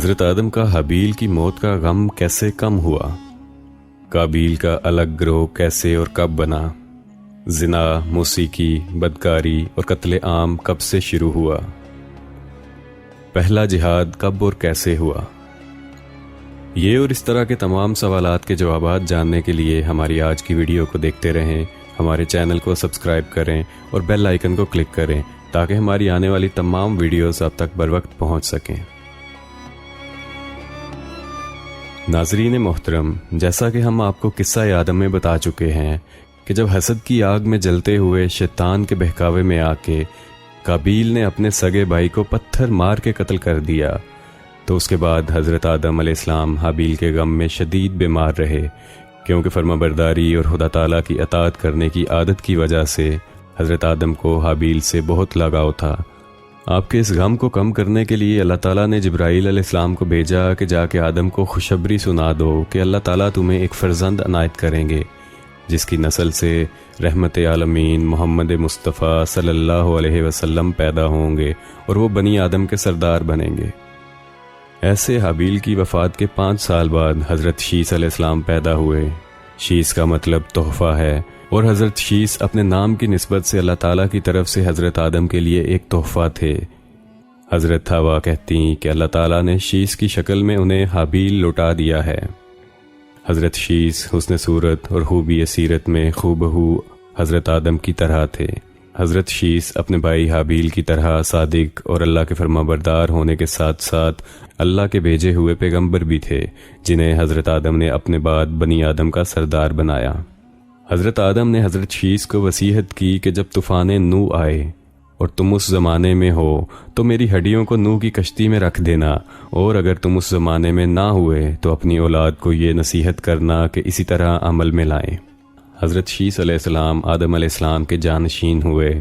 حضرت آدم کا حابیل کی موت کا غم کیسے کم ہوا؟ قابیل کا الگ گروہ کیسے اور کب بنا؟ زنا، موسیقی، بدکاری اور قتل عام کب سے شروع ہوا؟ پہلا جہاد کب اور کیسے ہوا؟ یہ اور اس طرح کے تمام سوالات کے جوابات جاننے کے لیے ہماری آج کی ویڈیو کو دیکھتے رہیں، ہمارے چینل کو سبسکرائب کریں اور بیل آئیکن کو کلک کریں تاکہ ہماری آنے والی تمام ویڈیوز آپ تک بروقت پہنچ سکیں۔ ناظرین محترم، جیسا کہ ہم آپ کو قصہ آدم میں بتا چکے ہیں کہ جب حسد کی آگ میں جلتے ہوئے شیطان کے بہکاوے میں آ کے قابیل نے اپنے سگے بھائی کو پتھر مار کے قتل کر دیا تو اس کے بعد حضرت آدم علیہ السلام حابیل کے غم میں شدید بیمار رہے، کیونکہ فرمانبرداری اور خدا تعالیٰ کی اطاعت کرنے کی عادت کی وجہ سے حضرت آدم کو حابیل سے بہت لگاؤ تھا۔ آپ کے اس غم کو کم کرنے کے لیے اللہ تعالیٰ نے جبرائیل علیہ السلام کو بھیجا کہ جا کے آدم کو خوشخبری سنا دو کہ اللہ تعالیٰ تمہیں ایک فرزند عنایت کریں گے جس کی نسل سے رحمت عالمین محمد مصطفیٰ صلی اللہ علیہ وسلم پیدا ہوں گے اور وہ بنی آدم کے سردار بنیں گے۔ ایسے حابیل کی وفات کے 5 سال بعد حضرت شیس علیہ السلام پیدا ہوئے۔ شیس کا مطلب تحفہ ہے اور حضرت شیس اپنے نام کی نسبت سے اللہ تعالیٰ کی طرف سے حضرت آدم کے لیے ایک تحفہ تھے۔ حضرت حوا کہتی کہ اللہ تعالیٰ نے شیس کی شکل میں انہیں حابیل لوٹا دیا ہے۔ حضرت شیس حسن صورت اور خوبی سیرت میں خوبہو حضرت آدم کی طرح تھے۔ حضرت شیس اپنے بھائی حابیل کی طرح صادق اور اللہ کے فرمانبردار ہونے کے ساتھ ساتھ اللہ کے بھیجے ہوئے پیغمبر بھی تھے، جنہیں حضرت آدم نے اپنے بعد بنی آدم کا سردار بنایا۔ حضرت آدم نے حضرت شیس کو وصیت کی کہ جب طوفان نوح آئے اور تم اس زمانے میں ہو تو میری ہڈیوں کو نوح کی کشتی میں رکھ دینا، اور اگر تم اس زمانے میں نہ ہوئے تو اپنی اولاد کو یہ نصیحت کرنا کہ اسی طرح عمل میں لائیں۔ حضرت شیس علیہ السلام آدم علیہ السلام کے جانشین ہوئے۔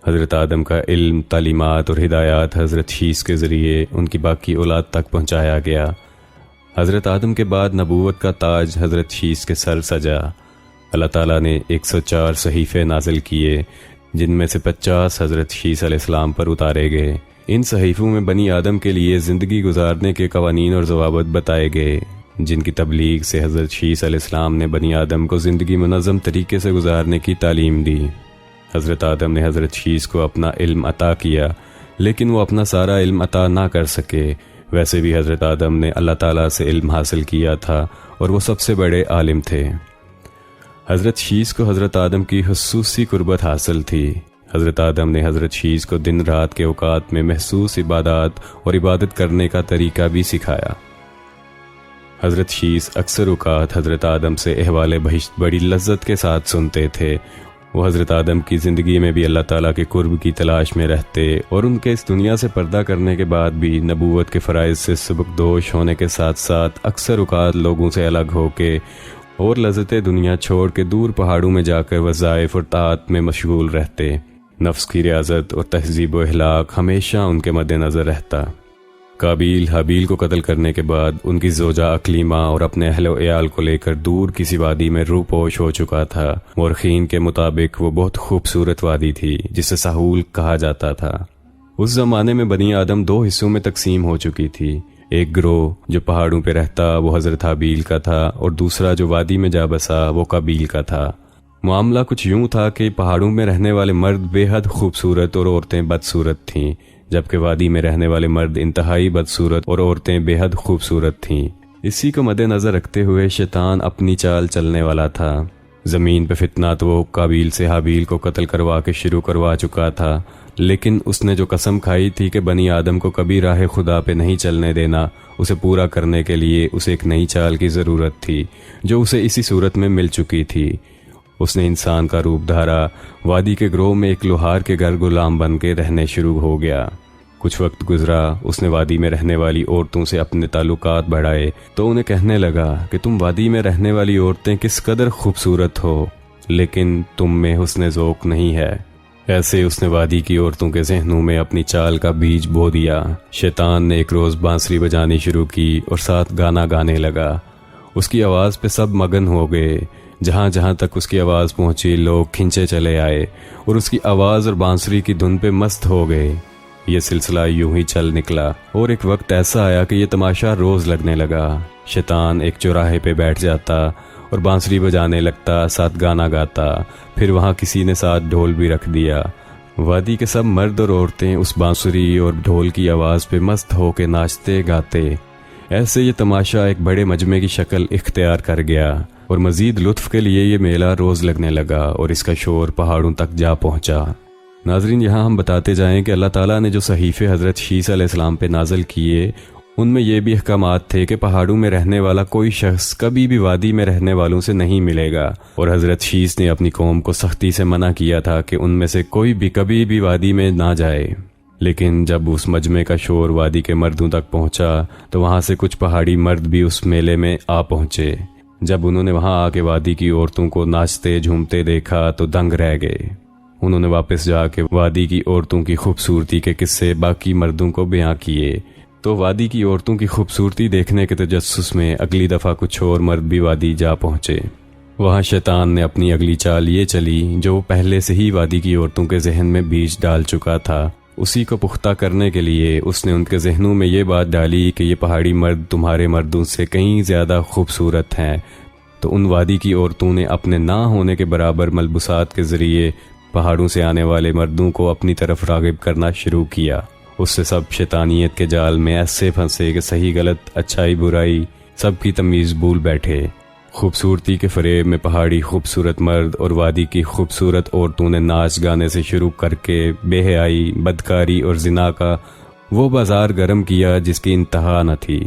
حضرت آدم کا علم، تعلیمات اور ہدایات حضرت شیس کے ذریعے ان کی باقی اولاد تک پہنچایا گیا۔ حضرت آدم کے بعد نبوت کا تاج حضرت شیس کے سر سجا۔ اللہ تعالیٰ نے 104 صحیفے نازل کیے، جن میں سے 50 حضرت شیس علیہ السلام پر اتارے گئے۔ ان صحیفوں میں بنی آدم کے لیے زندگی گزارنے کے قوانین اور ضوابط بتائے گئے، جن کی تبلیغ سے حضرت شیس علیہ السلام نے بنی آدم کو زندگی منظم طریقے سے گزارنے کی تعلیم دی۔ حضرت آدم نے حضرت شیس کو اپنا علم عطا کیا، لیکن وہ اپنا سارا علم عطا نہ کر سکے۔ ویسے بھی حضرت آدم نے اللہ تعالیٰ سے علم حاصل کیا تھا اور وہ سب سے بڑے عالم تھے۔ حضرت شیس کو حضرت آدم کی خصوصی قربت حاصل تھی۔ حضرت آدم نے حضرت شیس کو دن رات کے اوقات میں محسوس عبادات اور عبادت کرنے کا طریقہ بھی سکھایا۔ حضرت شیس اکثر اوقات حضرت آدم سے احوال بہشت بڑی لذت کے ساتھ سنتے تھے۔ وہ حضرت آدم کی زندگی میں بھی اللہ تعالیٰ کے قرب کی تلاش میں رہتے اور ان کے اس دنیا سے پردہ کرنے کے بعد بھی نبوت کے فرائض سے سبکدوش ہونے کے ساتھ ساتھ اکثر اوقات لوگوں سے الگ ہو کے اور لذت دنیا چھوڑ کے دور پہاڑوں میں جا کر وظائف اور طاعت میں مشغول رہتے۔ نفس کی ریاضت اور تہذیب و اخلاق ہمیشہ ان کے مد نظر رہتا۔ قابیل حابیل کو قتل کرنے کے بعد ان کی زوجہ اکلیمہ اور اپنے اہل و عیال کو لے کر دور کسی وادی میں روپوش ہو چکا تھا۔ مورخین کے مطابق وہ بہت خوبصورت وادی تھی جسے ساحول کہا جاتا تھا۔ اس زمانے میں بنی آدم 2 حصوں میں تقسیم ہو چکی تھی۔ ایک گروہ جو پہاڑوں پہ رہتا وہ حضرت حابیل کا تھا اور دوسرا جو وادی میں جا بسا وہ قابیل کا تھا۔ معاملہ کچھ یوں تھا کہ پہاڑوں میں رہنے والے مرد بے حد خوبصورت اور عورتیں بدصورت تھیں، جبکہ وادی میں رہنے والے مرد انتہائی بدصورت اور عورتیں بے حد خوبصورت تھیں۔ اسی کو مد نظر رکھتے ہوئے شیطان اپنی چال چلنے والا تھا۔ زمین پہ فتنہ تو وہ قابیل سے حابیل کو قتل کروا کے شروع کروا چکا تھا، لیکن اس نے جو قسم کھائی تھی کہ بنی آدم کو کبھی راہ خدا پہ نہیں چلنے دینا، اسے پورا کرنے کے لیے اسے ایک نئی چال کی ضرورت تھی جو اسے اسی صورت میں مل چکی تھی۔ اس نے انسان کا روپ دھارا، وادی کے گروہ میں ایک لوہار کے گھر غلام بن کے رہنے شروع ہو گیا۔ کچھ وقت گزرا، اس نے وادی میں رہنے والی عورتوں سے اپنے تعلقات بڑھائے تو انہیں کہنے لگا کہ تم وادی میں رہنے والی عورتیں کس قدر خوبصورت ہو، لیکن تم میں حسن ذوق نہیں ہے۔ ایسے اس نے وادی کی عورتوں کے ذہنوں میں اپنی چال کا بیج بو دیا۔ شیطان نے ایک روز بانسری بجانی شروع کی اور ساتھ گانا گانے لگا۔ اس کی آواز پہ سب مگن ہو گئے۔ جہاں جہاں تک اس کی آواز پہنچی لوگ کھنچے چلے آئے اور اس کی آواز اور بانسری کی دھن پہ مست ہو گئے۔ یہ سلسلہ یوں ہی چل نکلا اور ایک وقت ایسا آیا کہ یہ تماشا روز لگنے لگا۔ شیطان ایک چوراہے پہ بیٹھ جاتا اور بانسری بجانے لگتا، ساتھ گانا گاتا، پھر وہاں کسی نے ساتھ ڈھول بھی رکھ دیا۔ وادی کے سب مرد اور عورتیں اس بانسری اور ڈھول کی آواز پہ مست ہو کے ناچتے گاتے۔ ایسے یہ تماشا ایک بڑے مجمع کی شکل اختیار کر گیا اور مزید لطف کے لیے یہ میلہ روز لگنے لگا اور اس کا شور پہاڑوں تک جا پہنچا۔ ناظرین، یہاں ہم بتاتے جائیں کہ اللہ تعالیٰ نے جو صحیفے حضرت شیس علیہ السلام پہ نازل کیے، ان میں یہ بھی احکامات تھے کہ پہاڑوں میں رہنے والا کوئی شخص کبھی بھی وادی میں رہنے والوں سے نہیں ملے گا، اور حضرت شیس نے اپنی قوم کو سختی سے منع کیا تھا کہ ان میں سے کوئی بھی کبھی بھی وادی میں نہ جائے۔ لیکن جب اس مجمع کا شور وادی کے مردوں تک پہنچا تو وہاں سے کچھ پہاڑی مرد بھی اس میلے میں آ پہنچے۔ جب انہوں نے وہاں آ کے وادی کی عورتوں کو ناچتے جھومتے دیکھا تو دنگ رہ گئے۔ انہوں نے واپس جا کے وادی کی عورتوں کی خوبصورتی کے قصے باقی مردوں کو بیان کیے، تو وادی کی عورتوں کی خوبصورتی دیکھنے کے تجسس میں اگلی دفعہ کچھ اور مرد بھی وادی جا پہنچے۔ وہاں شیطان نے اپنی اگلی چال یہ چلی جو وہ پہلے سے ہی وادی کی عورتوں کے ذہن میں بیج ڈال چکا تھا۔ اسی کو پختہ کرنے کے لیے اس نے ان کے ذہنوں میں یہ بات ڈالی کہ یہ پہاڑی مرد تمہارے مردوں سے کہیں زیادہ خوبصورت ہیں۔ تو ان وادی کی عورتوں نے اپنے نہ ہونے کے برابر ملبوسات کے ذریعے پہاڑوں سے آنے والے مردوں کو اپنی طرف راغب کرنا شروع کیا۔ اس سے سب شیطانیت کے جال میں ایسے پھنسے کہ صحیح غلط، اچھائی برائی سب کی تمیز بھول بیٹھے۔ خوبصورتی کے فریب میں پہاڑی خوبصورت مرد اور وادی کی خوبصورت عورتوں نے ناچ گانے سے شروع کر کے بے حیائی، بدکاری اور زنا کا وہ بازار گرم کیا جس کی انتہا نہ تھی،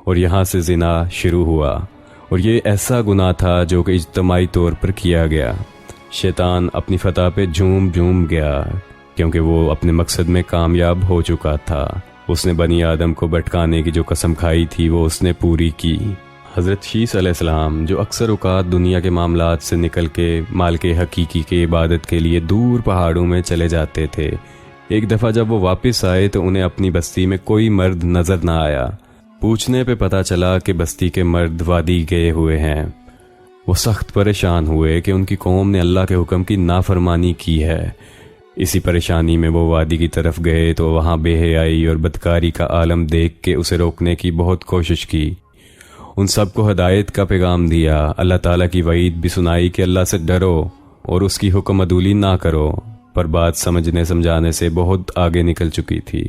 اور یہاں سے زنا شروع ہوا، اور یہ ایسا گناہ تھا جو کہ اجتماعی طور پر کیا گیا۔ شیطان اپنی فتح پہ جھوم گیا کیونکہ وہ اپنے مقصد میں کامیاب ہو چکا تھا۔ اس نے بنی آدم کو بھٹکانے کی جو قسم کھائی تھی وہ اس نے پوری کی۔ حضرت شیس علیہ السلام جو اکثر اوقات دنیا کے معاملات سے نکل کے مالک حقیقی کے عبادت کے لیے دور پہاڑوں میں چلے جاتے تھے، ایک دفعہ جب وہ واپس آئے تو انہیں اپنی بستی میں کوئی مرد نظر نہ آیا۔ پوچھنے پہ پتہ چلا کہ بستی کے مرد وادی گئے ہوئے ہیں۔ وہ سخت پریشان ہوئے کہ ان کی قوم نے اللہ کے حکم کی نافرمانی کی ہے۔ اسی پریشانی میں وہ وادی کی طرف گئے تو وہاں بے حیائی اور بدکاری کا عالم دیکھ کے اسے روکنے کی بہت کوشش کی۔ ان سب کو ہدایت کا پیغام دیا، اللہ تعالیٰ کی وعید بھی سنائی کہ اللہ سے ڈرو اور اس کی حکم عدولی نہ کرو، پر بات سمجھنے سمجھانے سے بہت آگے نکل چکی تھی۔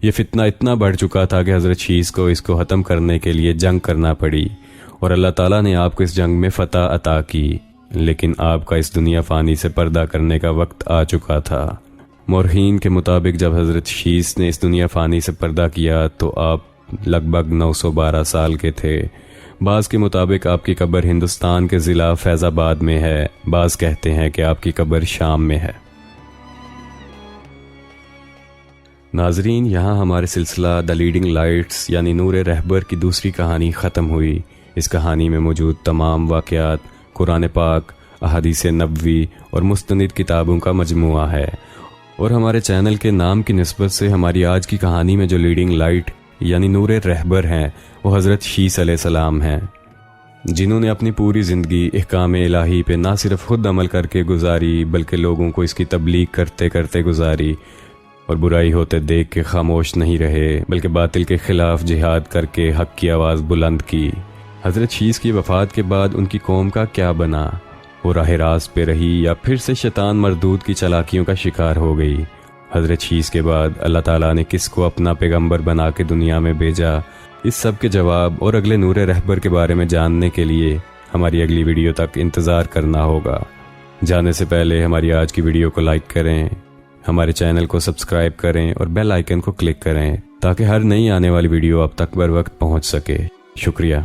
یہ فتنہ اتنا بڑھ چکا تھا کہ حضرت شیس کو اس کو ختم کرنے کے لیے جنگ کرنا پڑی، اور اللہ تعالیٰ نے آپ کو اس جنگ میں فتح عطا کی، لیکن آپ کا اس دنیا فانی سے پردہ کرنے کا وقت آ چکا تھا۔ مورخین کے مطابق جب حضرت شیس نے اس دنیا فانی سے پردہ کیا تو آپ لگ بھگ 912 سال کے تھے۔ بعض کے مطابق آپ کی قبر ہندوستان کے ضلع فیض آباد میں ہے، بعض کہتے ہیں کہ آپ کی قبر شام میں ہے۔ ناظرین، یہاں ہمارے سلسلہ دی لیڈنگ لائٹس یعنی نور رہبر کی دوسری کہانی ختم ہوئی۔ اس کہانی میں موجود تمام واقعات قرآن پاک، احادیث نبوی اور مستند کتابوں کا مجموعہ ہے، اور ہمارے چینل کے نام کی نسبت سے ہماری آج کی کہانی میں جو لیڈنگ لائٹ یعنی نور رہبر ہیں وہ حضرت شیس علیہ السلام ہیں، جنہوں نے اپنی پوری زندگی احکام الہی پہ نہ صرف خود عمل کر کے گزاری بلکہ لوگوں کو اس کی تبلیغ کرتے کرتے گزاری، اور برائی ہوتے دیکھ کے خاموش نہیں رہے بلکہ باطل کے خلاف جہاد کر کے حق کی آواز بلند کی۔ حضرت شیس کی وفات کے بعد ان کی قوم کا کیا بنا؟ وہ راہ راست پہ رہی یا پھر سے شیطان مردود کی چالاکیوں کا شکار ہو گئی؟ حضرت شیس کے بعد اللہ تعالیٰ نے کس کو اپنا پیغمبر بنا کے دنیا میں بھیجا؟ اس سب کے جواب اور اگلے نور رہبر کے بارے میں جاننے کے لیے ہماری اگلی ویڈیو تک انتظار کرنا ہوگا۔ جانے سے پہلے ہماری آج کی ویڈیو کو لائک کریں، ہمارے چینل کو سبسکرائب کریں اور بیل آئیکن کو کلک کریں تاکہ ہر نئی آنے والی ویڈیو آپ تک بر وقت پہنچ سکے۔ شکریہ۔